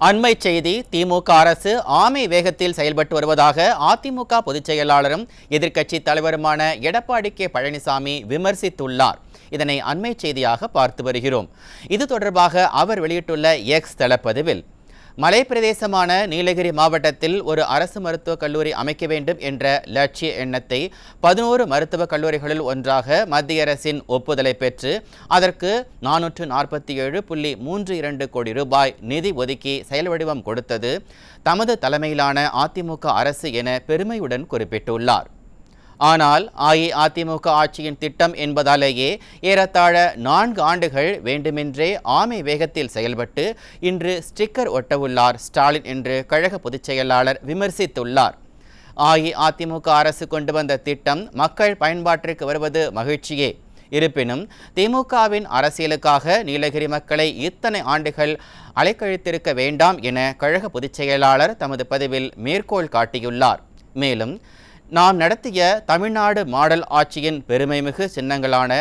அண்மை செய்தி. திமுக அரசு ஆமை வேகத்தில் செயல்பட்டு வருவதாக அதிமுக பொதுச் செயலாளரும் எதிர்க்கட்சி தலைவருமான எடப்பாடி கே பழனிசாமி விமர்சித்துள்ளார். இதனை அண்மை செய்தியாக பார்த்து வருகிறோம். இது தொடர்பாக அவர் வெளியிட்டுள்ள எக்ஸ் தளப்பதிவில், மலைப்பிரதேசமான நீலகிரி மாவட்டத்தில் ஒரு அரசு மருத்துவக் கல்லூரி அமைக்க வேண்டும் என்ற லட்சிய எண்ணத்தை 11 மருத்துவக் கல்லூரிகளில் ஒன்றாக மத்திய அரசின் ஒப்புதலை பெற்று அதற்கு 447.32 கோடி ரூபாய் நிதி ஒதுக்கி செயல் வடிவம் கொடுத்தது தமது தலைமையிலான அதிமுக அரசு என பெருமையுடன் குறிப்பிட்டுள்ளார். ஆனால் அஇஅதிமுக ஆட்சியின் திட்டம் என்பதாலேயே ஏறத்தாழ 4 ஆண்டுகள் வேண்டுமென்றே ஆமை வேகத்தில் செயல்பட்டு இன்று ஸ்டிக்கர் ஒட்டவுள்ளார் ஸ்டாலின் என்று கழக பொதுச் செயலாளர் விமர்சித்துள்ளார். அஇஅதிமுக அரசு கொண்டு வந்த திட்டம் மக்கள் பயன்பாட்டிற்கு வருவது மகிழ்ச்சியே. இருப்பினும் திமுகவின் அரசியலுக்காக நீலகிரி மக்களை இத்தனை ஆண்டுகள் அலைக்கழித்திருக்க வேண்டாம் என கழக பொதுச் செயலாளர் தமது பதிவில் மேற்கோள் காட்டியுள்ளார். மேலும், நாம் நடத்திய தமிழ்நாடு மாடல் ஆட்சியின் பெருமைமிகு சின்னங்களான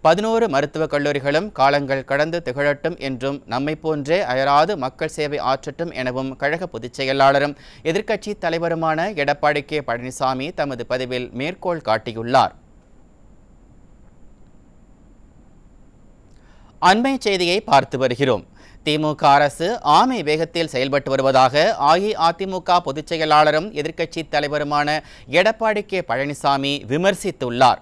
11 மருத்துவக் கல்லூரிகளும் காலங்கள் கடந்து திகழட்டும் என்றும் நம்மை போன்றே அயராது மக்கள் சேவை ஆற்றட்டும் எனவும் கழக பொதுச் செயலாளரும் எதிர்க்கட்சி தலைவருமான எடப்பாடி கே பழனிசாமி தமது பதிவில் மேற்கோள் காட்டியுள்ளார். அண்மை செய்தியை பார்த்து வருகிறோம். திமுக அரசு ஆமை வேகத்தில் செயல்பட்டு வருவதாக அஇஅதிமுக பொதுச் செயலாளரும் எதிர்க்கட்சி தலைவருமான எடப்பாடி கே பழனிசாமி விமர்சித்துள்ளார்.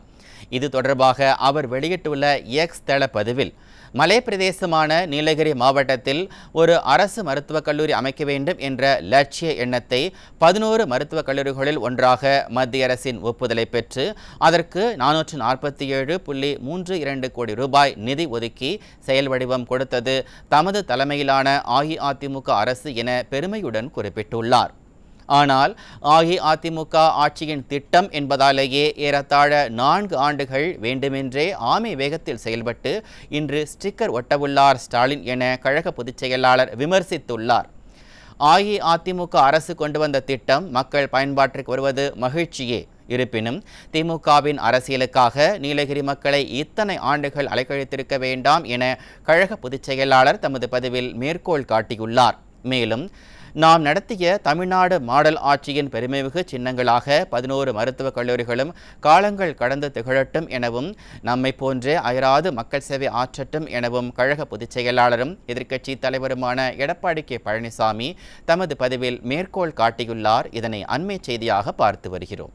இது தொடர்பாக அவர் வெளியிட்டுள்ள எக்ஸ் தள பதிவில், மலைப்பிரதேசமான நீலகிரி மாவட்டத்தில் ஒரு அரசு மருத்துவக் கல்லூரி அமைக்க வேண்டும் என்ற லட்சிய எண்ணத்தை 11 மருத்துவக் கல்லூரிகளில் ஒன்றாக மத்திய அரசின் ஒப்புதலை பெற்று அதற்கு 447.32 கோடி ரூபாய் நிதி ஒதுக்கி செயல் வடிவம் கொடுத்தது தமது தலைமையிலான அஇஅதிமுக அரசு என பெருமையுடன் குறிப்பிட்டுள்ளார். ஆனால் அஇஅதிமுக ஆட்சியின் திட்டம் என்பதாலேயே ஏறத்தாழ 4 ஆண்டுகள் வேண்டுமென்றே ஆமை வேகத்தில் செயல்பட்டு இன்று ஸ்டிக்கர் ஒட்டவுள்ளார் ஸ்டாலின் என கழக பொதுச் செயலாளர் விமர்சித்துள்ளார். அஇஅதிமுக அரசு கொண்டு வந்த திட்டம் மக்கள் பயன்பாட்டிற்கு வருவது மகிழ்ச்சியே. இருப்பினும் திமுகவின் அரசியலுக்காக நீலகிரி மக்களை இத்தனை ஆண்டுகள் அலைக்கழித்திருக்க வேண்டாம் என கழக பொதுச் செயலாளர் தமது பதிவில் மேற்கோள் காட்டியுள்ளார். மேலும், நாம் நடத்திய தமிழ்நாடு மாடல் ஆட்சியின் பெருமைமிகு சின்னங்களாக 11 மருத்துவக் கல்லூரிகளும் காலங்கள் கடந்து திகழட்டும் எனவும் நம்மை போன்றே அயராது மக்கள் சேவை ஆற்றட்டும் எனவும் கழக பொதுச் செயலாளரும் எதிர்க்கட்சி தலைவருமான எடப்பாடி கே பழனிசாமி தமது பதிவில் மேற்கோள் காட்டியுள்ளார். இதனை அண்மை செய்தியாக பார்த்து வருகிறோம்.